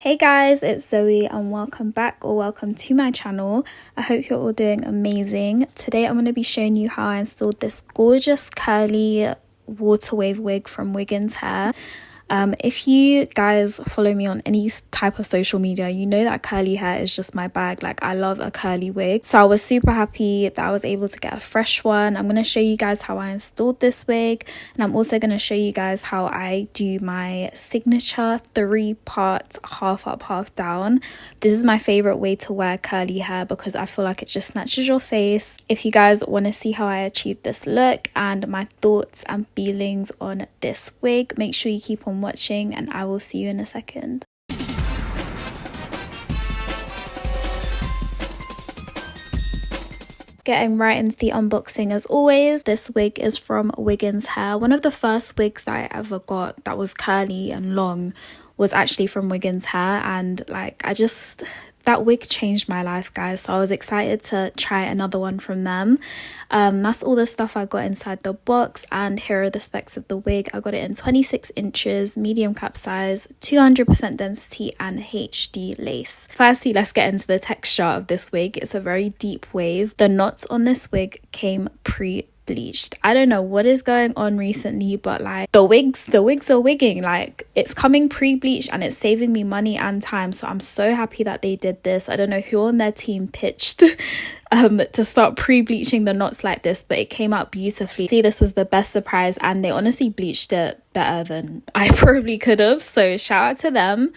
Hey guys, it's Zoe and welcome back or welcome to my channel. I hope you're all doing amazing. Today I'm going to be showing you how I installed this gorgeous curly water wave wig from Wiggins Hair. If you guys follow me on any type of social media, you know that curly hair is just my bag. Like, I love a curly wig, so I was super happy that I was able to get a fresh one. I'm going to show you guys how I installed this wig, and I'm also going to show you guys how I do my signature 3-part half up half down. This is my favorite way to wear curly hair because I feel like it just snatches your face. If you guys want to see how I achieved this look and my thoughts and feelings on this wig, make sure you keep on watching and I will see you in a second. Getting right into the unboxing as always. This wig is from Wiggins Hair. One of the first wigs that I ever got that was curly and long was actually from Wiggins Hair, and like that wig changed my life, guys, so I was excited to try another one from them. That's all the stuff I got inside the box, and here are the specs of the wig. I got it in 26 inches, medium cap size, 200% density and HD lace. Firstly, let's get into the texture of this wig. It's a very deep wave. The knots on this wig came pre-bleached. I don't know what is going on recently, but like the wigs are wigging. Like, it's coming pre-bleached and it's saving me money and time, so I'm so happy that they did this. I don't know who on their team pitched to start pre-bleaching the knots like this, but it came out beautifully. See, this was the best surprise, and they honestly bleached it better than I probably could have, so shout out to them.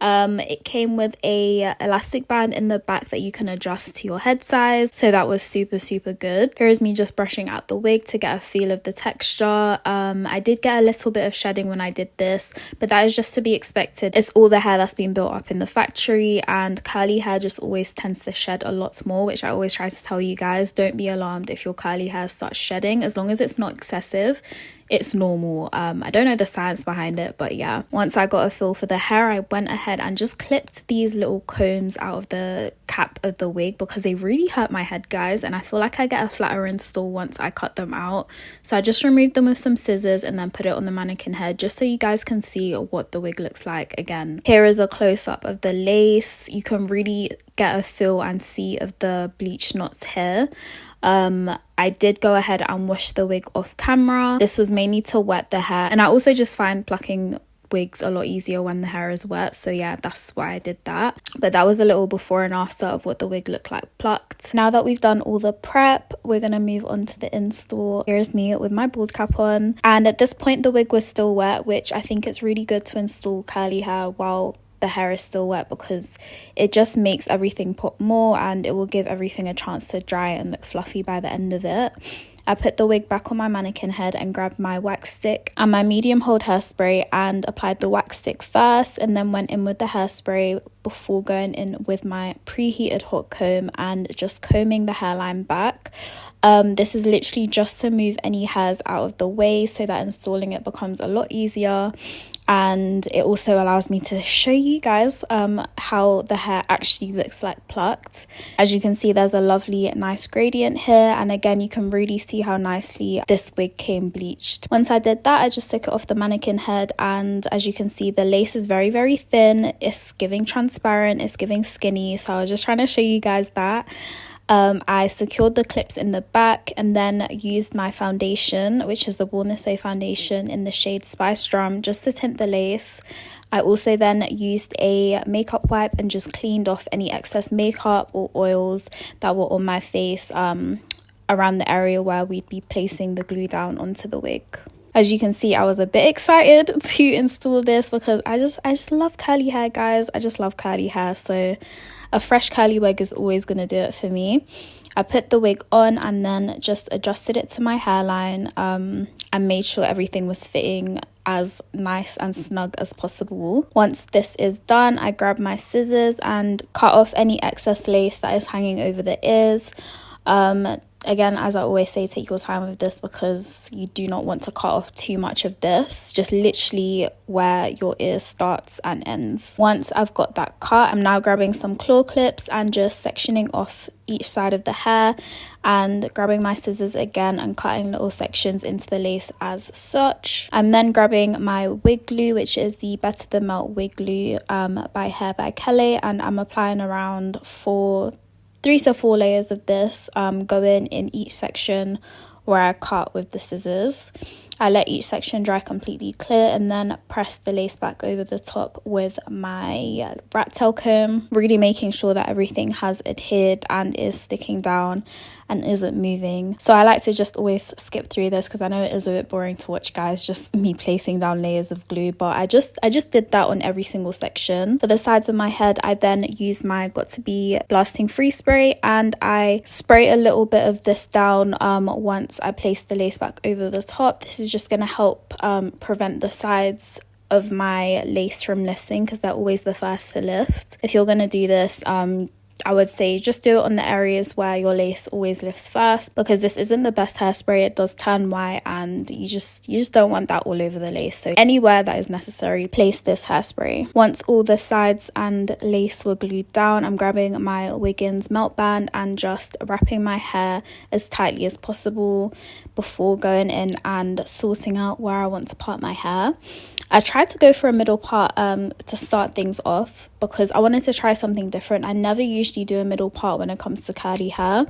It came with a elastic band in the back that you can adjust to your head size, so that was super good. Here is me just brushing out the wig to get a feel of the texture. I did get a little bit of shedding when I did this, but that is just to be expected. It's all the hair that's been built up in the factory, and curly hair just always tends to shed a lot more, which I always try to tell you guys. Don't be alarmed if your curly hair starts shedding, as long as it's not excessive. It's normal. I don't know the science behind it, but yeah. Once I got a feel for the hair, I went ahead and just clipped these little combs out of the cap of the wig because they really hurt my head, guys, and I feel like I get a flatter install once I cut them out. So I just removed them with some scissors and then put it on the mannequin head just so you guys can see what the wig looks like again. Here is a close-up of the lace. You can really get a feel and see of the bleach knots here. I did go ahead and wash the wig off camera. This was mainly to wet the hair, and I also just find plucking wigs a lot easier when the hair is wet, so yeah, that's why I did that. But that was a little before and after of what the wig looked like plucked. Now that we've done all the prep, we're gonna move on to the install. Here's me with my bald cap on, and at this point the wig was still wet, which I think it's really good to install curly hair while the hair is still wet because it just makes everything pop more and it will give everything a chance to dry and look fluffy by the end of it. I put the wig back on my mannequin head and grabbed my wax stick and my medium hold hairspray and applied the wax stick first, and then went in with the hairspray before going in with my preheated hot comb and just combing the hairline back. This is literally just to move any hairs out of the way so that installing it becomes a lot easier. And it also allows me to show you guys how the hair actually looks like plucked. As you can see, there's a lovely nice gradient here, and again you can really see how nicely this wig came bleached. Once I did that, I just took it off the mannequin head, and as you can see, the lace is very thin. It's giving transparent, it's giving skinny, so I was just trying to show you guys that. I secured the clips in the back and then used my foundation, which is the Born This Way foundation in the shade Spice Rum, just to tint the lace. I also then used a makeup wipe and just cleaned off any excess makeup or oils that were on my face around the area where we'd be placing the glue down onto the wig. As you can see, I was a bit excited to install this because I just love curly hair, guys. I just love curly hair, so a fresh curly wig is always going to do it for me. I put the wig on and then just adjusted it to my hairline and made sure everything was fitting as nice and snug as possible. Once this is done, I grab my scissors and cut off any excess lace that is hanging over the ears. Again, as I always say, take your time with this because you do not want to cut off too much of this, just literally where your ear starts and ends. Once I've got that cut, I'm now grabbing some claw clips and just sectioning off each side of the hair and grabbing my scissors again and cutting little sections into the lace as such. I'm then grabbing my wig glue, which is the Better Than Melt wig glue by Hair by Kelly, and I'm applying around 3 to 4 layers of this, going in each section where I cut with the scissors. I let each section dry completely clear and then press the lace back over the top with my rat tail comb, really making sure that everything has adhered and is sticking down and isn't moving. So I like to just always skip through this because I know it is a bit boring to watch, guys, just me placing down layers of glue, but I just did that on every single section. For the sides of my head, I then used my Got To Be Blasting Free spray and I spray a little bit of this down once I place the lace back over the top. This is just going to help prevent the sides of my lace from lifting because they're always the first to lift. If you're going to do this, I would say just do it on the areas where your lace always lifts first, because this isn't the best hairspray. It does turn white and you just don't want that all over the lace. So anywhere that is necessary, place this hairspray. Once all the sides and lace were glued down, I'm grabbing my Wiggins melt band and just wrapping my hair as tightly as possible before going in and sorting out where I want to part my hair. I tried to go for a middle part to start things off because I wanted to try something different. I never usually do a middle part when it comes to curly hair,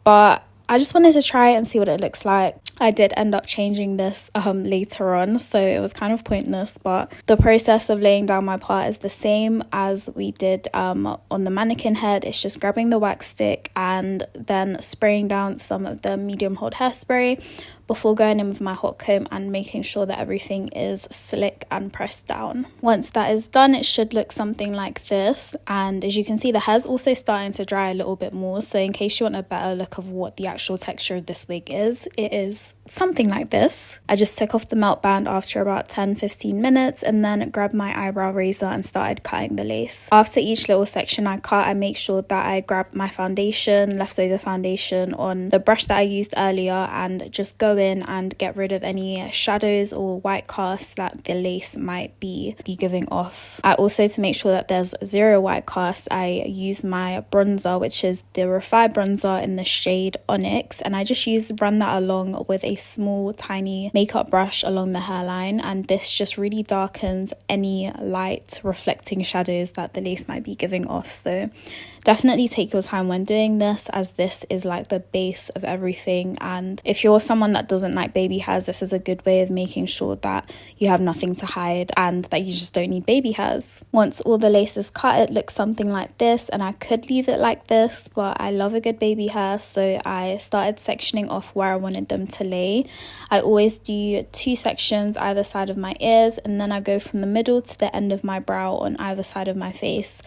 but I just wanted to try it and see what it looks like. I did end up changing this later on, so it was kind of pointless, but the process of laying down my part is the same as we did on the mannequin head. It's just grabbing the wax stick and then spraying down some of the medium hold hairspray before going in with my hot comb and making sure that everything is slick and pressed down. Once that is done, it should look something like this, and as you can see, the hair's also starting to dry a little bit more, so in case you want a better look of what the actual texture of this wig is, it is something like this. I just took off the melt band after about 10-15 minutes and then grabbed my eyebrow razor and started cutting the lace. After each little section I cut, I make sure that I grab my foundation, leftover foundation, on the brush that I used earlier and just go in and get rid of any shadows or white cast that the lace might be giving off. I also, to make sure that there's zero white cast, I use my bronzer, which is the Refi bronzer in the shade Onyx, and I just run that along with a small tiny makeup brush along the hairline, and this just really darkens any light reflecting shadows that the lace might be giving off. So definitely take your time when doing this, as this is like the base of everything, and if you're someone that doesn't like baby hairs, this is a good way of making sure that you have nothing to hide and that you just don't need baby hairs. Once all the lace is cut, it looks something like this, and I could leave it like this, but I love a good baby hair, so I started sectioning off where I wanted them to lay. I always do 2 sections either side of my ears, and then I go from the middle to the end of my brow on either side of my face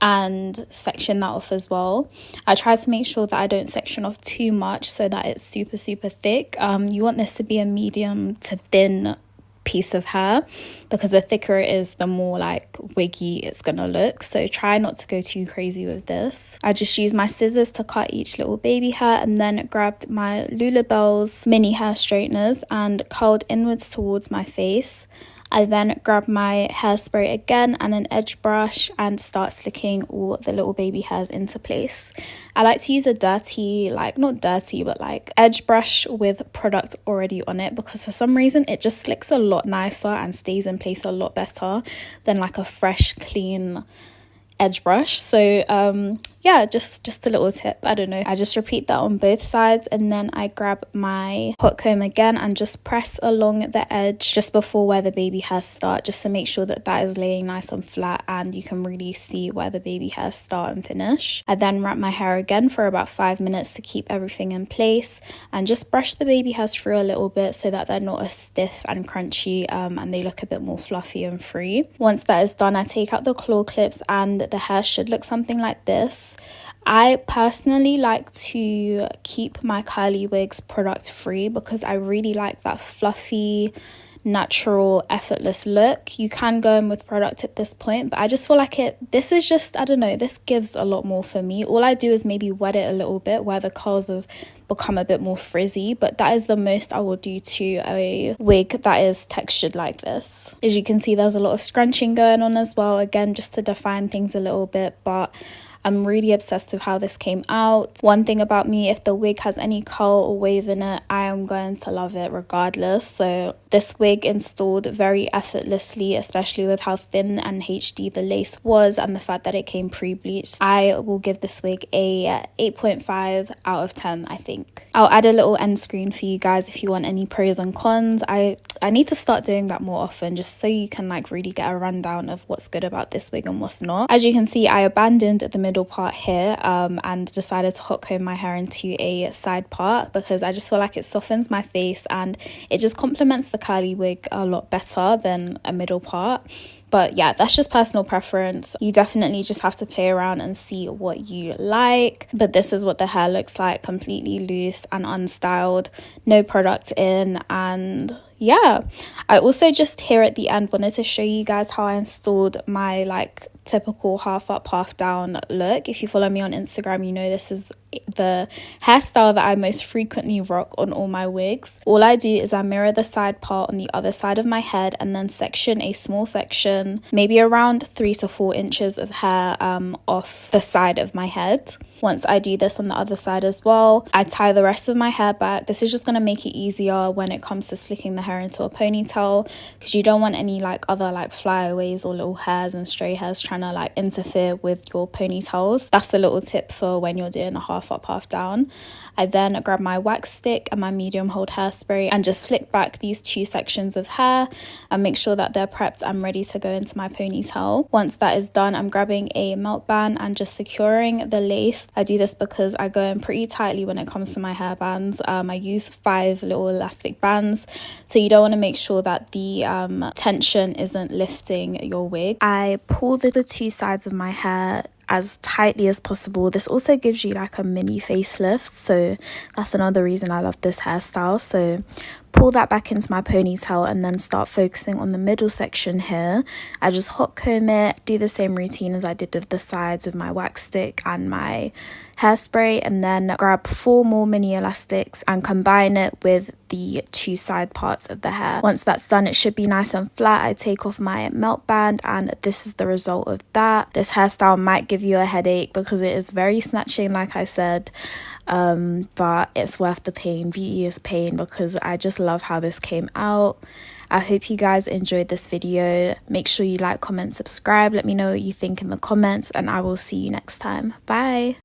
and section that off as well. I try to make sure that I don't section off too much so that it's super thick. You want this to be a medium to thin piece of hair, because the thicker it is, the more like wiggy it's gonna look, so try not to go too crazy with this. I just used my scissors to cut each little baby hair and then grabbed my Lulabelle's mini hair straighteners and curled inwards towards my face. I then grab my hairspray again and an edge brush and start slicking all the little baby hairs into place. I like to use a dirty, not dirty, but edge brush with product already on it, because for some reason it just slicks a lot nicer and stays in place a lot better than like a fresh, clean edge brush. So yeah, just a little tip. I don't know, I just repeat that on both sides, and then I grab my hot comb again and just press along the edge just before where the baby hairs start, just to make sure that that is laying nice and flat and you can really see where the baby hairs start and finish. I then wrap my hair again for about 5 minutes to keep everything in place and just brush the baby hairs through a little bit so that they're not as stiff and crunchy, and they look a bit more fluffy and free. Once that is done, I take out the claw clips and the hair should look something like this. I personally like to keep my curly wigs product free because I really like that fluffy, natural, effortless look. You can go in with product at this point, but I just feel like this is just, I don't know, this gives a lot more for me. All I do is maybe wet it a little bit where the curls have become a bit more frizzy, but that is the most I will do to a wig that is textured like this. As you can see, there's a lot of scrunching going on as well, again just to define things a little bit, but I'm really obsessed with how this came out. One thing about me, if the wig has any curl or wave in it, I am going to love it regardless. So this wig installed very effortlessly, especially with how thin and HD the lace was and the fact that it came pre-bleached. I will give this wig a 8.5 out of 10, I think. I'll add a little end screen for you guys if you want any pros and cons. I need to start doing that more often, just so you can like really get a rundown of what's good about this wig and what's not. As you can see, I abandoned the middle part here and decided to hot comb my hair into a side part because I just feel like it softens my face and it just complements the curly wig a lot better than a middle part. But yeah, that's just personal preference. You definitely just have to play around and see what you like. But this is what the hair looks like, completely loose and unstyled, no product in. And yeah, I also just here at the end wanted to show you guys how I installed my like typical half up half down look. If you follow me on Instagram, you know this is the hairstyle that I most frequently rock on all my wigs. All I do is I mirror the side part on the other side of my head and then section a small section, maybe around 3 to 4 inches of hair off the side of my head. Once I do this on the other side as well, I tie the rest of my hair back. This is just going to make it easier when it comes to slicking the hair into a ponytail, because you don't want any like other like flyaways or little hairs and stray hairs trying to like interfere with your ponytails. That's a little tip for when you're doing a half up half down. I then grab my wax stick and my medium hold hairspray and just slick back these 2 sections of hair and make sure that they're prepped and ready to go into my ponytail. Once that is done, I'm grabbing a melt band and just securing the lace. I do this because I go in pretty tightly when it comes to my hair bands. I use 5 little elastic bands, so you don't want to make sure that the tension isn't lifting your wig. I pull the 2 sides of my hair as tightly as possible. This also gives you like a mini facelift, so that's another reason I love this hairstyle. So pull that back into my ponytail and then start focusing on the middle section here. I just hot comb it, do the same routine as I did with the sides with my wax stick and my hairspray, and then grab 4 more mini elastics and combine it with the 2 side parts of the hair. Once that's done, it should be nice and flat. I take off my melt band and this is the result of that. This hairstyle might give you a headache because it is very snatching, like I said, but it's worth the pain. Beauty is pain, because I just love how this came out. I hope you guys enjoyed this video. Make sure you like, comment, subscribe. Let me know what you think in the comments, and I will see you next time. Bye.